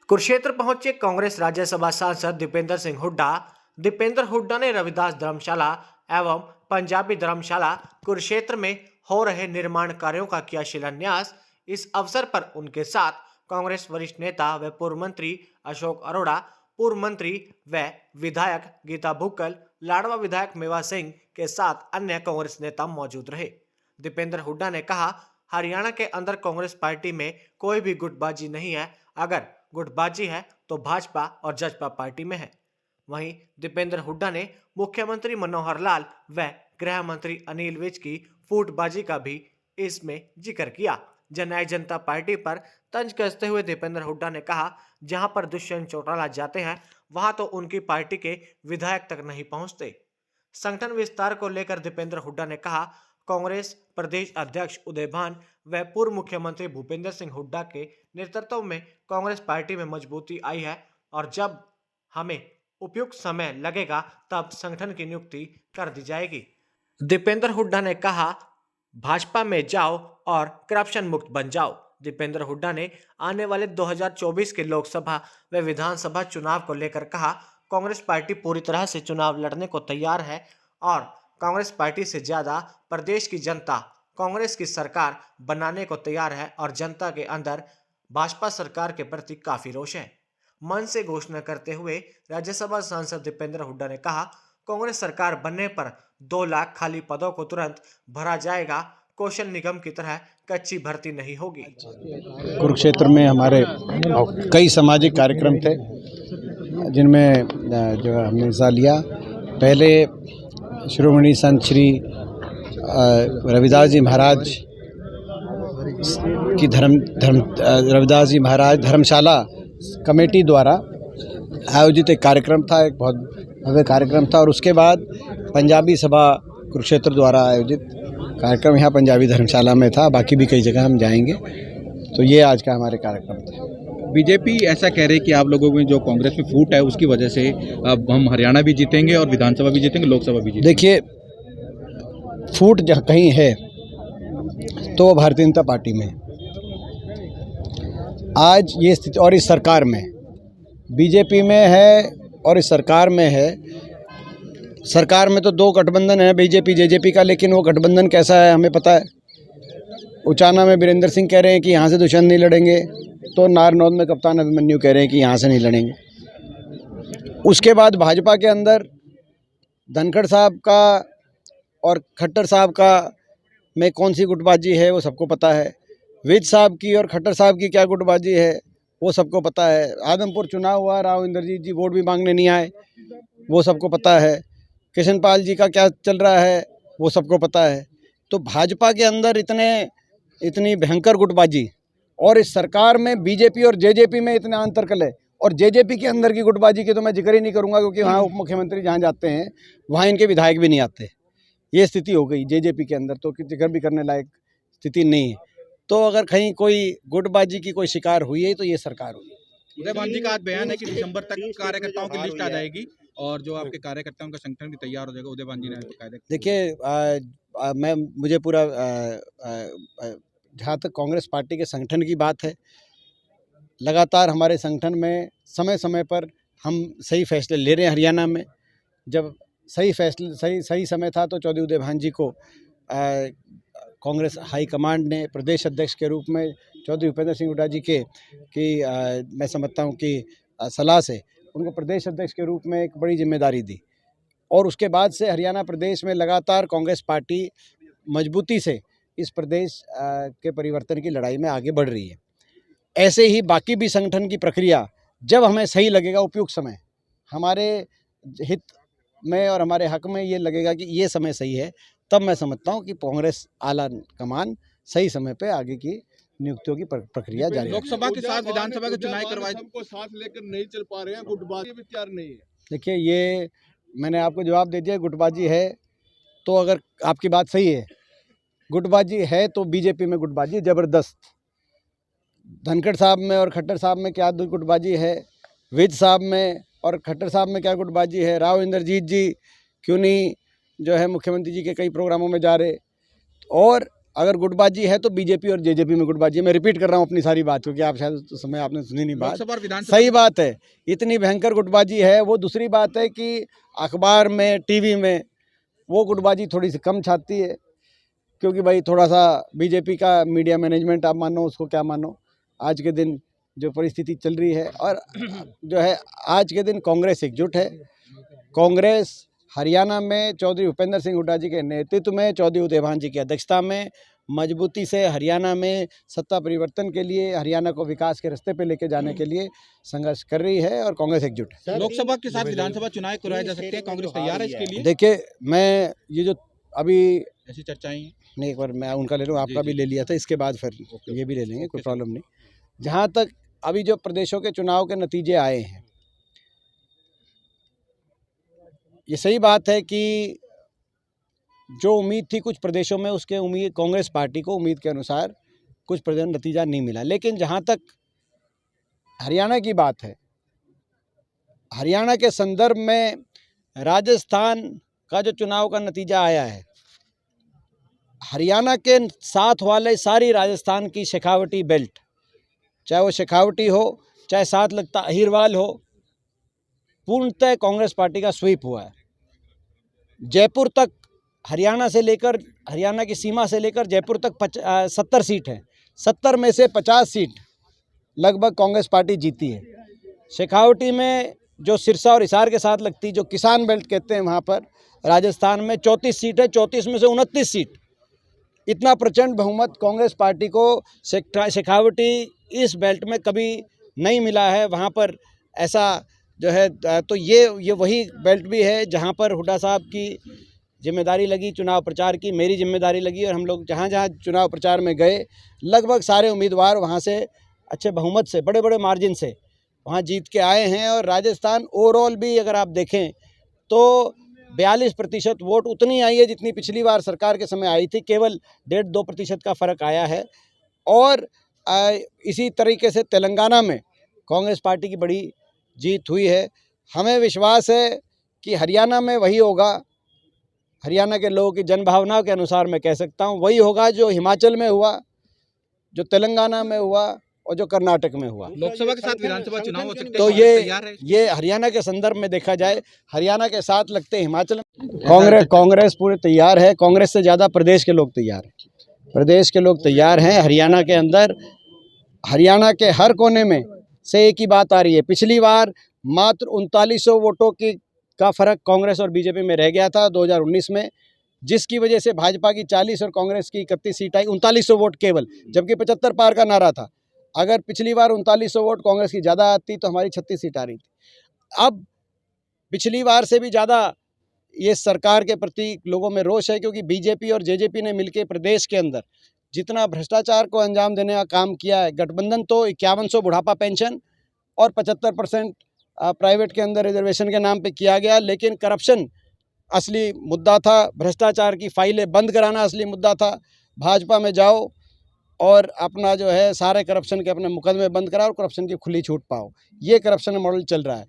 कुरुक्षेत्र पहुंचे कांग्रेस राज्यसभा सांसद दीपेंद्र हुड्डा ने रविदास धर्मशाला एवं पंजाबी धर्मशाला कुरुक्षेत्र में हो रहे निर्माण कार्यों का किया शिलान्यास। इस अवसर पर उनके साथ कांग्रेस वरिष्ठ नेता व पूर्व मंत्री अशोक अरोड़ा, पूर्व मंत्री व विधायक गीता भुक्कल, लाडवा विधायक मेवा सिंह के साथ अन्य कांग्रेस नेता मौजूद रहे। दीपेंद्र हुड्डा ने कहा, हरियाणा के अंदर कांग्रेस पार्टी में कोई भी गुटबाजी नहीं है। अगर गुटबाजी है तो भाजपा और जसपा पार्टी में है। वहीं दीपेंद्र हुड्डा ने मुख्यमंत्री मनोहर लाल व गृह मंत्री अनिल विज की फूटबाजी का भी इसमें जिक्र किया। जननायक जनता पार्टी पर तंज कसते हुए दीपेंद्र हुड्डा ने कहा, जहां पर दुष्यंत चौटाला जाते हैं वहां तो उनकी पार्टी के विधायक तक नहीं पहुंचते। संगठन विस्तार को लेकर दीपेंद्र हुड्डा ने कहा, कांग्रेस प्रदेश अध्यक्ष उदय भान व पूर्व मुख्यमंत्री भूपेंद्र सिंह हुड्डा के नेतृत्व में कांग्रेस पार्टी में मजबूती आई है और जब हमें उपयुक्त समय लगेगा तब संगठन की नियुक्ति कर दी जाएगी। दीपेंद्र हुड्डा ने कहा, भाजपा में जाओ और करप्शन मुक्त बन जाओ। दीपेंद्र हुड्डा ने आने वाले 2024 के लोकसभा व विधानसभा चुनाव को लेकर कहा, कांग्रेस पार्टी पूरी तरह से चुनाव लड़ने को तैयार है और कांग्रेस पार्टी से ज्यादा प्रदेश की जनता कांग्रेस की सरकार बनाने को तैयार है और जनता के अंदर भाजपा सरकार के प्रति काफी रोष है। मन से घोषणा करते हुए राज्यसभा सांसद दीपेंद्र हुड्डा ने कहा, कांग्रेस सरकार बनने पर 2 लाख खाली पदों को तुरंत भरा जाएगा। कौशल निगम की तरह कच्ची भर्ती नहीं होगी। कुरुक्षेत्र में हमारे कई सामाजिक कार्यक्रम थे जिनमें जो हमने हिस्सा लिया। पहले शिरोमणि संत श्री रविदास जी महाराज की रविदास जी महाराज धर्मशाला कमेटी द्वारा आयोजित एक कार्यक्रम था, एक बहुत भव्य कार्यक्रम था। और उसके बाद पंजाबी सभा कुरुक्षेत्र द्वारा आयोजित कार्यक्रम यहाँ पंजाबी धर्मशाला में था। बाकी भी कई जगह हम जाएंगे। तो ये आज का हमारे कार्यक्रम था। बीजेपी ऐसा कह रही है कि आप लोगों में जो कांग्रेस में फूट है उसकी वजह से अब हम हरियाणा भी जीतेंगे और विधानसभा भी जीतेंगे, लोकसभा भी जीतेंगे। देखिए, फूट जहाँ कहीं है तो वो भारतीय जनता पार्टी में आज ये स्थिति, और इस सरकार में बीजेपी में है और इस सरकार में है। सरकार में तो 2 गठबंधन है, बीजेपी जेजेपी का, लेकिन वो गठबंधन कैसा है हमें पता है। उचाना में वीरेंद्र सिंह कह रहे हैं कि यहाँ से दुष्यंत नहीं लड़ेंगे, तो नारनौद में कप्तान अभिमन्यु कह रहे हैं कि यहाँ से नहीं लड़ेंगे। उसके बाद भाजपा के अंदर धनखड़ साहब का और खट्टर साहब का में कौन सी गुटबाजी है वो सबको पता है। विज साहब की और खट्टर साहब की क्या गुटबाजी है वो सबको पता है। आदमपुर चुनाव हुआ, राव इंद्रजीत जी वोट भी मांगने नहीं आए, वो सबको पता है। किशन पाल जी का क्या चल रहा है वो सबको पता है। तो भाजपा के अंदर इतनी भयंकर गुटबाजी और इस सरकार में बीजेपी और जेजेपी में इतना अंतरकल है। और जेजेपी के अंदर की गुटबाजी की तो मैं जिक्र ही नहीं करूंगा, क्योंकि वहाँ उप मुख्यमंत्री जहाँ जाते हैं वहाँ इनके विधायक भी नहीं आते। ये स्थिति हो गई जेजेपी के अंदर, तो जिक्र भी करने लायक स्थिति नहीं है। तो अगर कहीं कोई गुटबाजी की कोई शिकार हुई है तो ये सरकार हुई है। उदय भान जी का आज बयान है कि दिसंबर तक कार्यकर्ताओं की लिस्ट आ जाएगी और जो आपके कार्यकर्ताओं का संगठन भी तैयार हो जाएगा। उदय भान जी ने देखिए, मुझे पूरा जहाँ तक कांग्रेस पार्टी के संगठन की बात है, लगातार हमारे संगठन में समय समय पर हम सही फैसले ले रहे हैं। हरियाणा में जब सही समय था तो चौधरी उदय भान जी को कांग्रेस हाईकमांड ने प्रदेश अध्यक्ष के रूप में चौधरी भूपेंद्र सिंह हुड्डा जी मैं समझता हूँ कि सलाह से उनको प्रदेश अध्यक्ष के रूप में एक बड़ी जिम्मेदारी दी। और उसके बाद से हरियाणा प्रदेश में लगातार कांग्रेस पार्टी मजबूती से इस प्रदेश के परिवर्तन की लड़ाई में आगे बढ़ रही है। ऐसे ही बाकी भी संगठन की प्रक्रिया जब हमें सही लगेगा, उपयुक्त समय हमारे हित में और हमारे हक में ये लगेगा कि ये समय सही है, तब मैं समझता हूँ कि कांग्रेस आला कमान सही समय पे आगे की नियुक्तियों की प्रक्रिया जारी है। लोकसभा के साथ विधानसभा के चुनाव करवाए, सबको साथ लेकर नहीं चल पा रहे हैं, गुटबाजी भी तैयार नहीं है। देखिए, ये मैंने आपको जवाब दे दिया। गुटबाजी है तो अगर आपकी बात सही है, गुटबाजी है तो बीजेपी में गुटबाजी जबरदस्त। धनखड़ साहब में और खट्टर साहब में क्या गुटबाजी है, विज साहब में और खट्टर साहब में क्या गुटबाजी है। राव इंद्रजीत जी क्यों नहीं जो है मुख्यमंत्री जी के कई प्रोग्रामों में जा रहे। और अगर गुटबाजी है तो बीजेपी और जेजेपी में गुटबाजी है। मैं रिपीट कर रहा हूँ अपनी सारी बात, क्योंकि आप शायद उस समय आपने सुनी नहीं बात। लोकसभा और विधानसभा सही बात है, इतनी भयंकर गुटबाजी है वो। दूसरी बात है कि अखबार में, टीवी में वो गुटबाजी थोड़ी सी कम छाती है, क्योंकि भाई थोड़ा सा बीजेपी का मीडिया मैनेजमेंट, आप मानो उसको क्या मानो, आज के दिन जो परिस्थिति चल रही है, और जो है आज के दिन कांग्रेस एकजुट है। कांग्रेस हरियाणा में चौधरी भूपेंद्र सिंह हुड्डा जी के नेतृत्व में, चौधरी उदयभान जी की अध्यक्षता में मजबूती से हरियाणा में सत्ता परिवर्तन के लिए, हरियाणा को विकास के रास्ते पे लेके जाने के लिए संघर्ष कर रही है, और कांग्रेस एकजुट है। लोकसभा के साथ विधानसभा चुनाव कराए जा सकते हैं, कांग्रेस तैयार है इसके लिए? देखिए, मैं ये जो अभी ऐसी चर्चाएं हैं। नहीं, एक बार मैं उनका ले लूँ, आपका भी ले लिया था, इसके बाद फिर ये भी ले लेंगे, कोई प्रॉब्लम नहीं। जहाँ तक अभी जो प्रदेशों के चुनाव के नतीजे आए हैं, ये सही बात है कि जो उम्मीद थी कुछ प्रदेशों में, उसके उम्मीद कांग्रेस पार्टी को उम्मीद के अनुसार कुछ प्रदेश में नतीजा नहीं मिला। लेकिन जहाँ तक हरियाणा की बात है, हरियाणा के संदर्भ में राजस्थान का जो चुनाव का नतीजा आया है, हरियाणा के साथ वाले सारी राजस्थान की शेखावटी बेल्ट, चाहे वो शेखावटी हो, चाहे साथ लगता अहिरवाल हो, पूर्णतः कांग्रेस पार्टी का स्वीप हुआ है। जयपुर तक, हरियाणा से लेकर, हरियाणा की सीमा से लेकर जयपुर तक 70 सीट है। 70 में से 50 सीट लगभग कांग्रेस पार्टी जीती है। शेखावटी में जो सिरसा और हिसार के साथ लगती, जो किसान बेल्ट कहते हैं, वहाँ पर राजस्थान में 34 सीट है। 34 में से 29 सीट, इतना प्रचंड बहुमत कांग्रेस पार्टी को शेखावटी इस बेल्ट में कभी नहीं मिला है। वहाँ पर ऐसा जो है, तो ये वही बेल्ट भी है जहाँ पर हुड्डा साहब की जिम्मेदारी लगी चुनाव प्रचार की, मेरी जिम्मेदारी लगी, और हम लोग जहाँ जहाँ चुनाव प्रचार में गए, लगभग सारे उम्मीदवार वहाँ से अच्छे बहुमत से, बड़े बड़े मार्जिन से वहाँ जीत के आए हैं। और राजस्थान ओवरऑल भी अगर आप देखें तो 42% वोट उतनी आई है जितनी पिछली बार सरकार के समय आई थी, केवल 1.5-2% का फ़र्क आया है। और इसी तरीके से तेलंगाना में कांग्रेस पार्टी की बड़ी जीत हुई है। हमें विश्वास है कि हरियाणा में वही होगा, हरियाणा के लोगों की जनभावनाओं के अनुसार मैं कह सकता हूँ वही होगा जो हिमाचल में हुआ, जो तेलंगाना में हुआ, और जो कर्नाटक में हुआ। लोकसभा के साथ विधानसभा चुनाव हो सकते हैं, तो कांग्रेस तैयार है? ये हरियाणा के संदर्भ में देखा जाए, हरियाणा के साथ लगते हिमाचल में कांग्रेस पूरे तैयार है। कांग्रेस से ज़्यादा प्रदेश के लोग तैयार हैं। प्रदेश के लोग तैयार हैं। हरियाणा के अंदर, हरियाणा के हर कोने में से एक ही बात आ रही है। पिछली बार मात्र 3900 वोटों का फर्क कांग्रेस और बीजेपी में रह गया था 2019 में, जिसकी वजह से भाजपा की 40 और कांग्रेस की 31 सीट आई, 3900 वोट केवल, जबकि 75 पार का नारा था। अगर पिछली बार 3900 वोट कांग्रेस की ज़्यादा आती तो हमारी 36 सीट आ रही थी। अब पिछली बार से भी ज़्यादा ये सरकार के प्रति लोगों में रोष है, क्योंकि बीजेपी और जेजेपी ने मिलकर प्रदेश के अंदर जितना भ्रष्टाचार को अंजाम देने का काम किया है। गठबंधन तो 5100 बुढ़ापा पेंशन और 75% प्राइवेट के अंदर रिजर्वेशन के नाम पे किया गया, लेकिन करप्शन असली मुद्दा था, भ्रष्टाचार की फाइलें बंद कराना असली मुद्दा था। भाजपा में जाओ और अपना जो है सारे करप्शन के अपने मुकदमे बंद कराओ और करप्शन की खुली छूट पाओ, ये करप्शन मॉडल चल रहा है।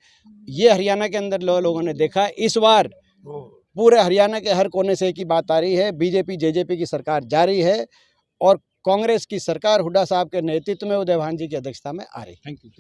ये हरियाणा के अंदर लोगों ने देखा है। इस बार पूरे हरियाणा के हर कोने से एक ही बात आ रही है, बीजेपी जेजेपी की सरकार जारी है और कांग्रेस की सरकार हुड्डा साहब के नेतृत्व में, उदयभान जी की अध्यक्षता में आ रही है। Thank you.